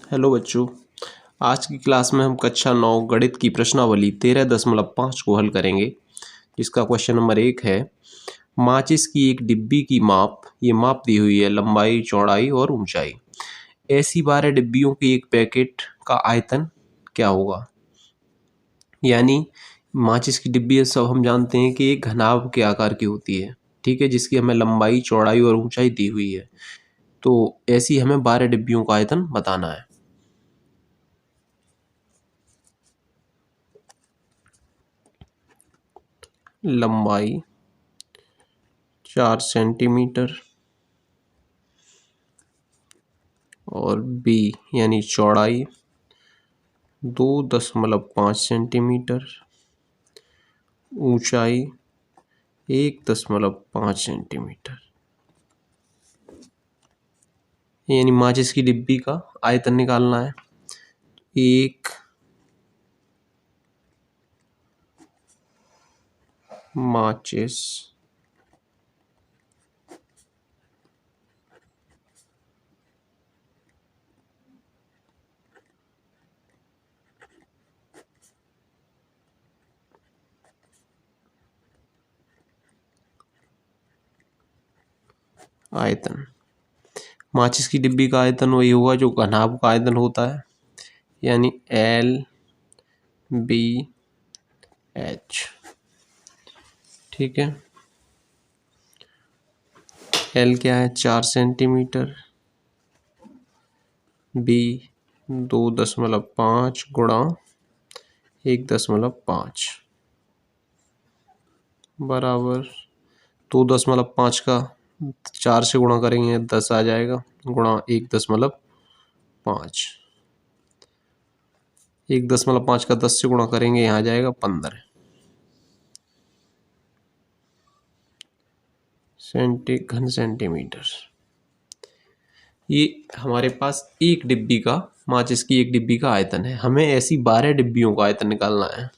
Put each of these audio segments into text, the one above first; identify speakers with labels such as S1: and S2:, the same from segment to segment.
S1: Hello बच्चों। आज की क्लास में हम कक्षा 9 गणित की प्रश्नावली 13.5 को हल करेंगे, जिसका क्वेश्चन नंबर 1 है। माचिस की एक डिब्बी की माप दी हुई है, लंबाई, चौड़ाई और ऊंचाई। ऐसी 12 डिब्बियों की एक पैकेट का आयतन क्या होगा। यानी माचिस की डिब्बी सब हम जानते हैं कि एक घनाभ के आकार की होती है, ठीक है, जिसकी हमें लंबाई, चौड़ाई और ऊंचाई दी हुई है। तो ऐसी हमें 12 डिब्बियों का आयतन बताना है। लंबाई 4 सेंटीमीटर और बी यानी चौड़ाई 2.5 सेंटीमीटर, ऊंचाई 1.5 सेंटीमीटर। यानी माचिस की डिब्बी का आयतन निकालना है। एक माचिस आयतन, माचिस की डिब्बी का आयतन वही होगा जो घनाभ का आयतन होता है, यानी LBH। ठीक है, L क्या है 4 सेंटीमीटर, B 2.5 गुणा 1.5 बराबर 2.5 का 4 से गुणा करेंगे 10 आ जाएगा, गुणा 1.5। 1.5 का 10 से गुणा करेंगे, यहाँ आ जाएगा 15 घन सेंटीमीटर। ये हमारे पास एक डिब्बी का, माचिस की एक डिब्बी का आयतन है। हमें ऐसी 12 डिब्बियों का आयतन निकालना है।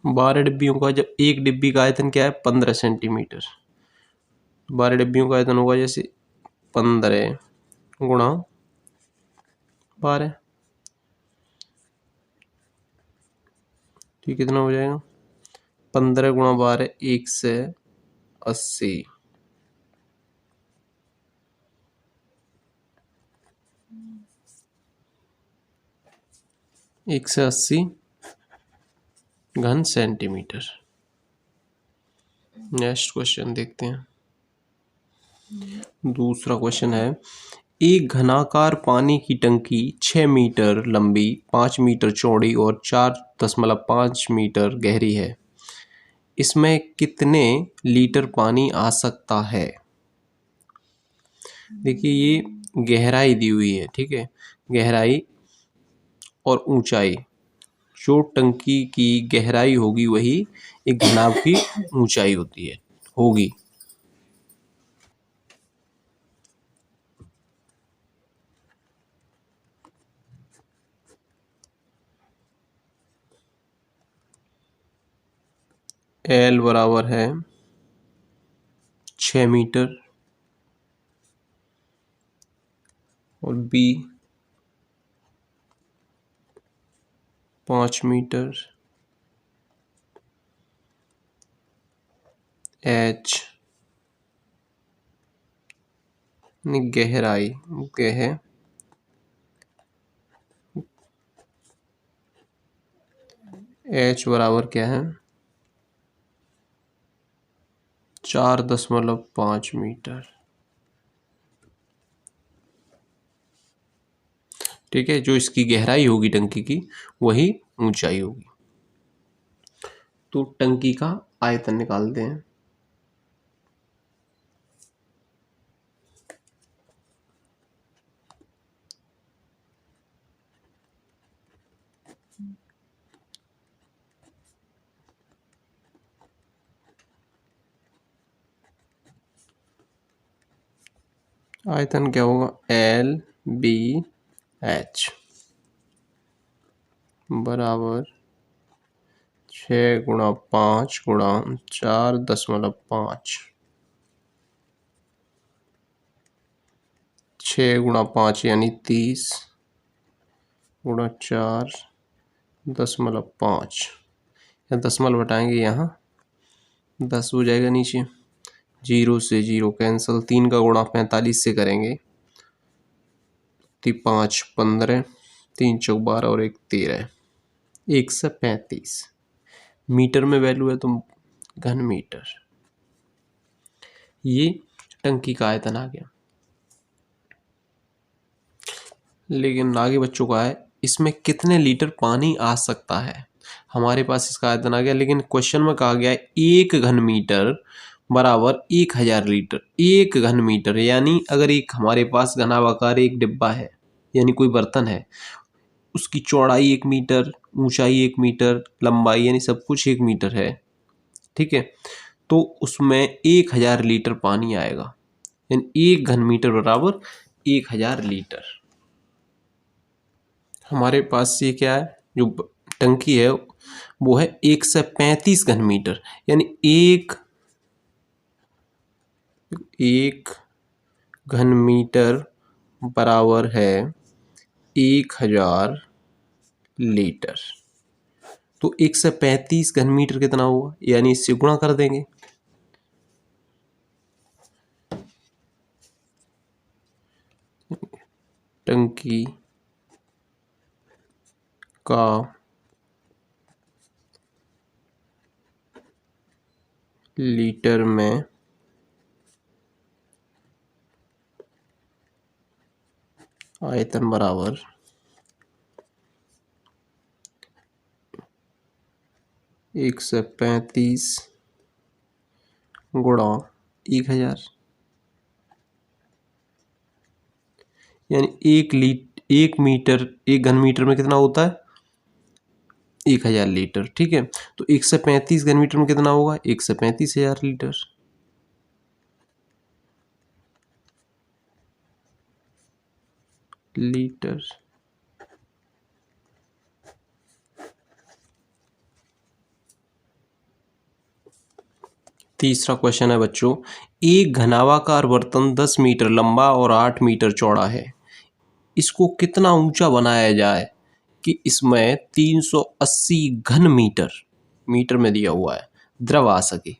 S1: बारह डिब्बियों का, जब एक डिब्बी का आयतन क्या है 15 सेंटीमीटर, 12 डिब्बियों का आयतन होगा जैसे 15 गुणा 12, ठीक कितना हो जाएगा 15 गुणा 12 180। 180 घन सेंटीमीटर। नेक्स्ट क्वेश्चन देखते हैं। दूसरा क्वेश्चन है, एक घनाकार पानी की टंकी 6 मीटर लंबी, 5 मीटर चौड़ी और 4.5 मीटर गहरी है। इसमें कितने लीटर पानी आ सकता है। देखिए ये गहराई दी हुई है, ठीक है, गहराई और ऊंचाई। जो टंकी की गहराई होगी वही एक घनाभ की ऊंचाई होगी। L बराबर है 6 मीटर और B 5 मीटर, H गहराई H बराबर क्या है 4.5 मीटर। ठीक है, जो इसकी गहराई होगी टंकी की वही ऊंचाई होगी। तो टंकी का आयतन निकालते हैं। आयतन क्या होगा, एल बी एच बराबर 6 × 5 × 4.5। 6 × 5 यानी 30 × 4.5। या दशमलव हटाएंगे, यहाँ 10 हो जाएगा नीचे, 0 से 0 कैंसिल, 3 का गुणा 45 से करेंगे, 5 15, 3 चौक 12 और 1 13, 135 मीटर में वैल्यू है तो घन मीटर। ये टंकी का आयतन आ गया। लेकिन आगे बच्चों का है, इसमें कितने लीटर पानी आ सकता है। हमारे पास इसका आयतन आ गया, लेकिन क्वेश्चन में कहा गया है 1 घन मीटर बराबर 1000 लीटर। 1 घन मीटर यानी अगर एक हमारे पास घनाभाकार एक डिब्बा है, यानी कोई बर्तन है, उसकी चौड़ाई 1 मीटर, ऊंचाई 1 मीटर, लंबाई यानी सब कुछ 1 मीटर है, ठीक है, तो उसमें 1000 लीटर पानी आएगा। यानी 1 घन मीटर बराबर 1000 लीटर। हमारे पास ये क्या है, जो टंकी है वो है 135 घन मीटर, यानी एक घन मीटर बराबर है 1000 लीटर। तो 135 घन मीटर कितना हुआ, यानी इससे गुणा कर देंगे। टंकी का लीटर में आयतन बराबर 135 गुणा 1000, यानी 1 घन मीटर में कितना होता है, 1000 लीटर, ठीक है। तो 135 घन मीटर में कितना होगा, 135,000 लीटर। तीसरा क्वेश्चन है बच्चों, एक घनाभाकार बर्तन 10 मीटर लंबा और 8 मीटर चौड़ा है। इसको कितना ऊंचा बनाया जाए कि इसमें 380 घन मीटर में दिया हुआ है, द्रव आ सके।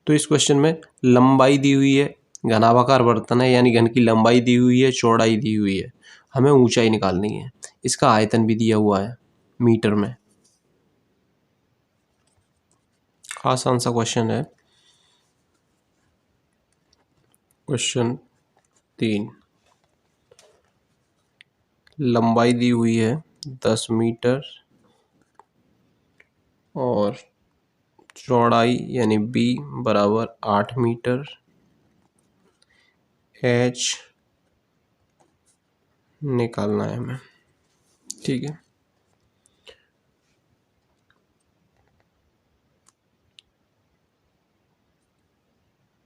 S1: तो इस क्वेश्चन में लंबाई दी हुई है, घनाभाकार बर्तन है यानी घन की लंबाई दी हुई है, चौड़ाई दी हुई है, हमें ऊंचाई निकालनी है। इसका आयतन भी दिया हुआ है मीटर में। आसान सा क्वेश्चन है। क्वेश्चन 3, लंबाई दी हुई है 10 मीटर और चौड़ाई यानी b बराबर 8 मीटर, h निकालना है हमें, ठीक है।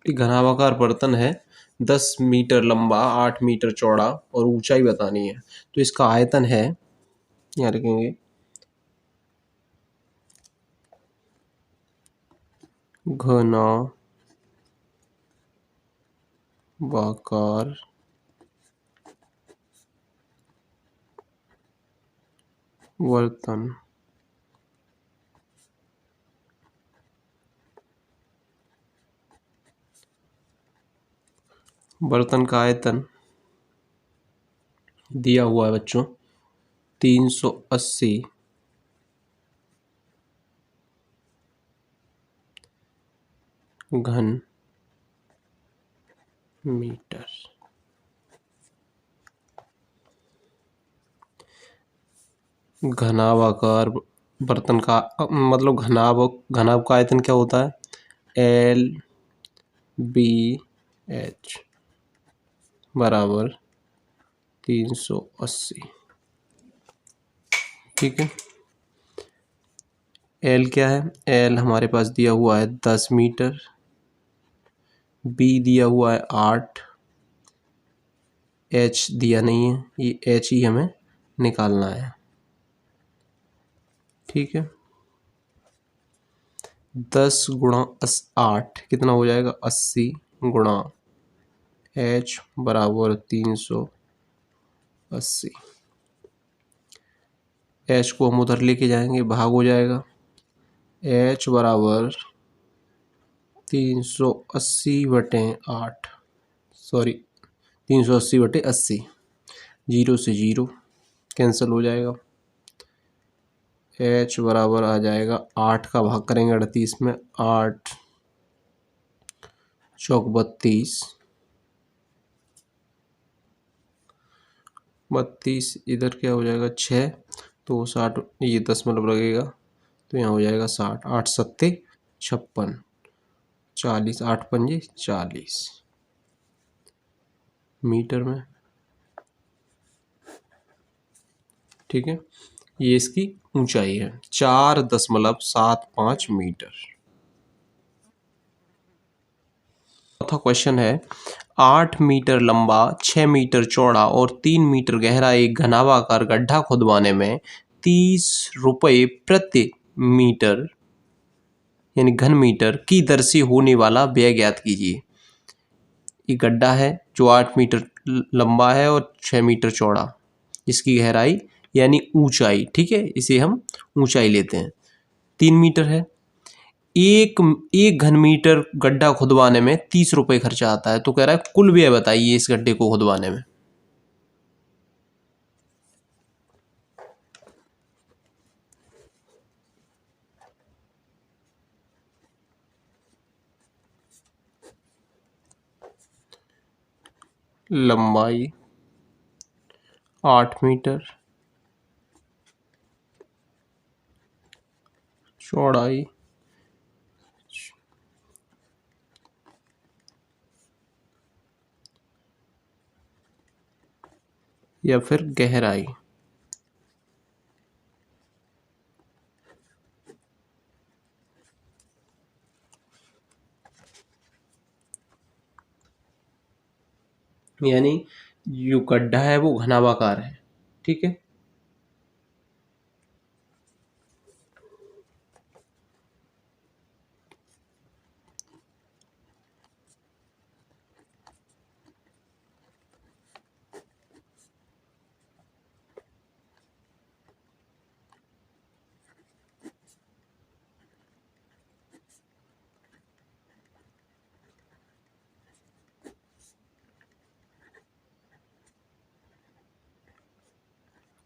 S1: घनाभाकार बर्तन है, 10 मीटर लंबा, 8 मीटर चौड़ा और ऊंचाई बतानी है। तो इसका आयतन है, यहाँ रखेंगे, घनाभाकार बर्तन का आयतन दिया हुआ है बच्चों 380 घन मीटर। घनाभाकार बर्तन का मतलब घनाभ का आयतन क्या होता है, LBH बराबर 380। ठीक है। एल क्या है? एल हमारे पास दिया हुआ है 10 मीटर, बी दिया हुआ है 8, एच दिया नहीं है, ये एच ही हमें निकालना है। ठीक है, 10 गुणा 8 कितना हो जाएगा? 80 गुणा एच बराबर 380। एच को हम उधर लेके जाएंगे, भाग हो जाएगा। एच बराबर 380/8, सॉरी 380/80, जीरो से जीरो कैंसिल हो जाएगा। एच बराबर आ जाएगा 8 का भाग करेंगे 38 में, 8 चौक 32, 32 इधर क्या हो जाएगा 6, तो 60, ये 10 मतलब लगेगा तो यहाँ हो जाएगा 60, 8 सत्ते 56, 40, 8 पंजे 40 मीटर में। ठीक है, ये इसकी ऊंचाई है 4.75 मीटर। चौथा क्वेश्चन है 8 मीटर लंबा, 6 मीटर चौड़ा और 3 मीटर गहरा एक घनाभाकार गड्ढा खुदवाने में 30 रुपये प्रति मीटर यानी घन मीटर की दर से होने वाला व्यय ज्ञात कीजिए। ये गड्ढा है जो 8 मीटर लंबा है और 6 मीटर चौड़ा, इसकी गहराई यानी ऊंचाई, ठीक है, इसे हम ऊंचाई लेते हैं, 3 मीटर है। एक घन मीटर गड्ढा खुदवाने में 30 रुपये खर्चा आता है, तो कह रहा है कुल व्यय बताइए इस गड्ढे को खुदवाने में। लंबाई 8 मीटर, चौड़ाई या फिर गहराई। यानी जो गड्ढा है वो घनाभाकार है, ठीक है।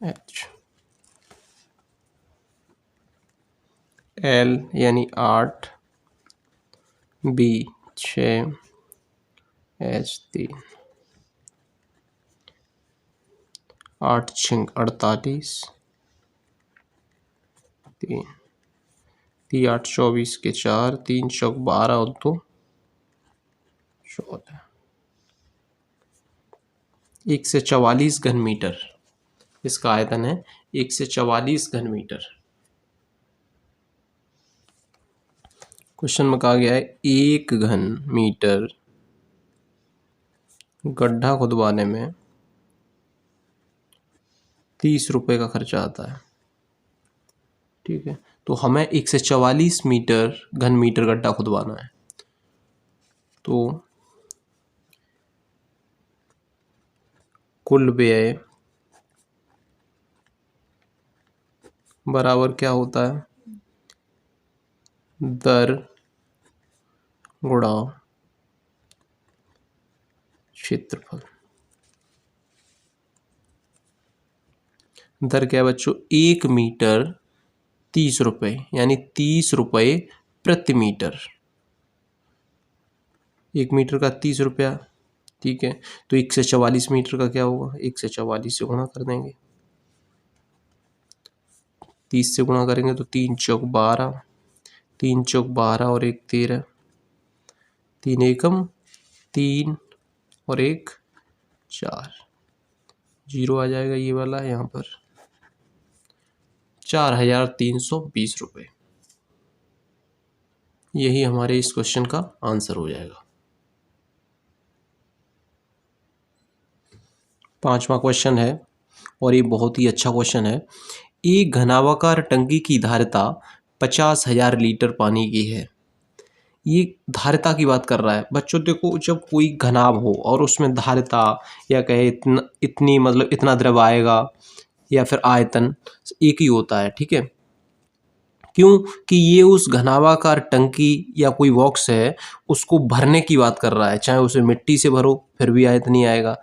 S1: एच एल यानी 8, बी 6, एच 3, 8 6 48, 3 3 8 24 के 4, 3 चौक 12 और 2 14, 1 से 44 घन मीटर इसका आयतन है, 1 से 44 घन मीटर। क्वेश्चन में कहा गया है 1 घन मीटर गड्ढा खुदवाने में 30 रुपये का खर्चा आता है, ठीक है। तो हमें 1 से 44 मीटर घन मीटर गड्ढा खुदवाना है, तो कुल व्यय बराबर क्या होता है? दर गुणा क्षेत्रफल। दर क्या है बच्चों? 1 मीटर 30 रुपये यानी 30 रुपये प्रति मीटर। 1 मीटर का 30 रुपया, ठीक है। तो 1 से 44 मीटर का क्या होगा? 1 से 44 से गुणा कर देंगे, 30 से गुणा करेंगे तो 3 चौक 12, 3 चौक 12 और 1 13, 3 एकम 3 और 1 4, जीरो आ जाएगा ये वाला यहाँ पर। 4,320 रुपये। यही हमारे इस क्वेश्चन का आंसर हो जाएगा। 5वां क्वेश्चन है और ये बहुत ही अच्छा क्वेश्चन है। एक घनाभाकार टंकी की धारिता 50,000 लीटर पानी की है। ये धारिता की बात कर रहा है बच्चों। देखो, जब कोई घनाभ हो और उसमें धारिता या कहे इतनी मतलब इतना द्रव आएगा या फिर आयतन एक ही होता है, ठीक है। क्यों कि ये उस घनाभाकार टंकी या कोई बॉक्स है उसको भरने की बात कर रहा है। चाहे उसे मिट्टी से भरो फिर भी आयतन नहीं आएगा।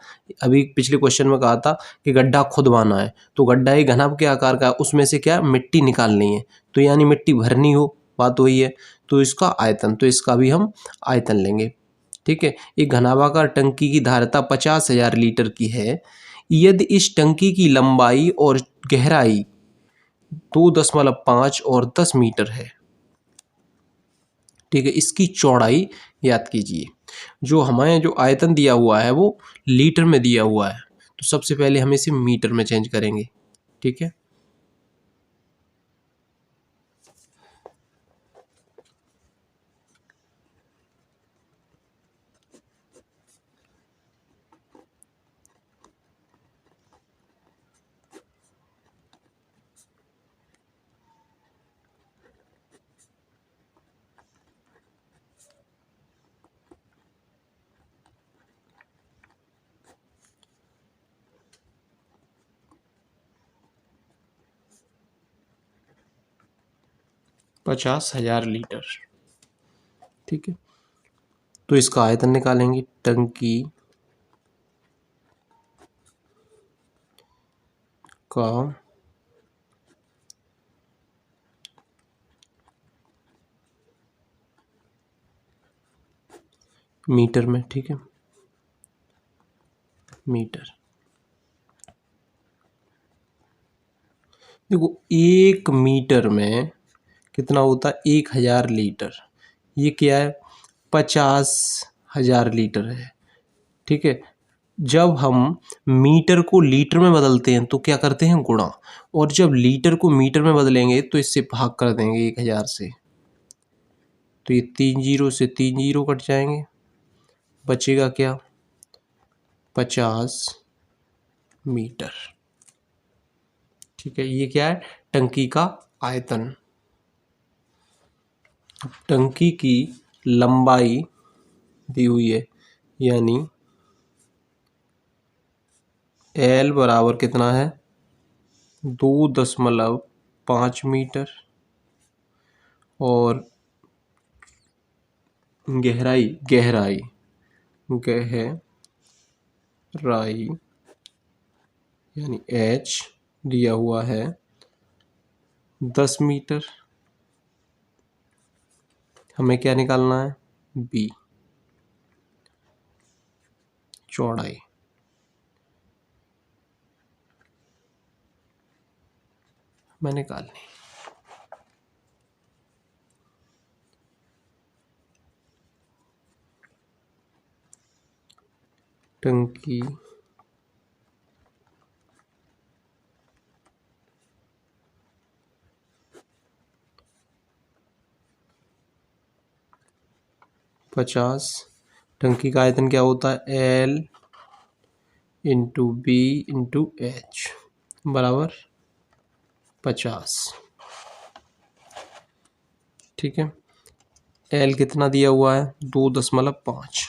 S1: अभी पिछले क्वेश्चन में कहा था कि गड्ढा खुदवाना है, तो गड्ढा ही घनाभ के आकार का है, उसमें से क्या मिट्टी निकालनी है, तो यानी मिट्टी भरनी हो, बात वही है। तो इसका आयतन, तो इसका भी हम आयतन लेंगे, ठीक है। एक घनाभाकार टंकी की धारिता 50,000 लीटर की है। यदि इस टंकी की लंबाई और गहराई 2.5 और 10 मीटर है, ठीक है। इसकी चौड़ाई याद कीजिए। जो हमें जो आयतन दिया हुआ है वो लीटर में दिया हुआ है, तो सबसे पहले हम इसे मीटर में चेंज करेंगे, ठीक है। पचास हजार लीटर, ठीक है। तो इसका आयतन निकालेंगे। टंकी का मीटर में, ठीक है, मीटर। देखो, 1 मीटर में कितना होता है? 1,000 लीटर। ये क्या है? 50,000 लीटर है, ठीक है। जब हम मीटर को लीटर में बदलते हैं तो क्या करते हैं? गुणा। और जब लीटर को मीटर में बदलेंगे तो इससे भाग कर देंगे 1,000 से। तो ये 3 जीरो से 3 जीरो कट जाएंगे, बचेगा क्या? 50 मीटर, ठीक है। ये क्या है? टंकी का आयतन। टंकी की लंबाई दी हुई है, यानी L बराबर कितना है? 2.5 मीटर। और गहराई गहराई गहराई यानी H दिया हुआ है 10 मीटर। हमें क्या निकालना है? B, चौड़ाई। हमें निकालनी। टंकी पचास, टंकी का आयतन क्या होता है? L into B into H बराबर 50, ठीक है। L कितना दिया हुआ है? 2.5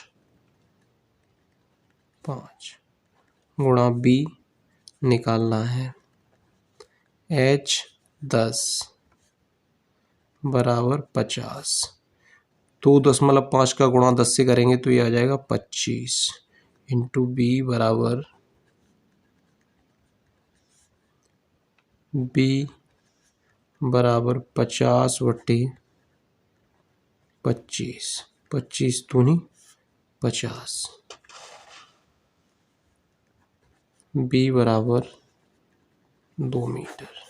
S1: गुणा B निकालना है। H 10 बराबर 50। 2.5 का गुणा 10 से करेंगे तो ये आ जाएगा 25 इंटू B बराबर B बराबर 50/25, 25 दूनी 50। B बराबर 2 मीटर।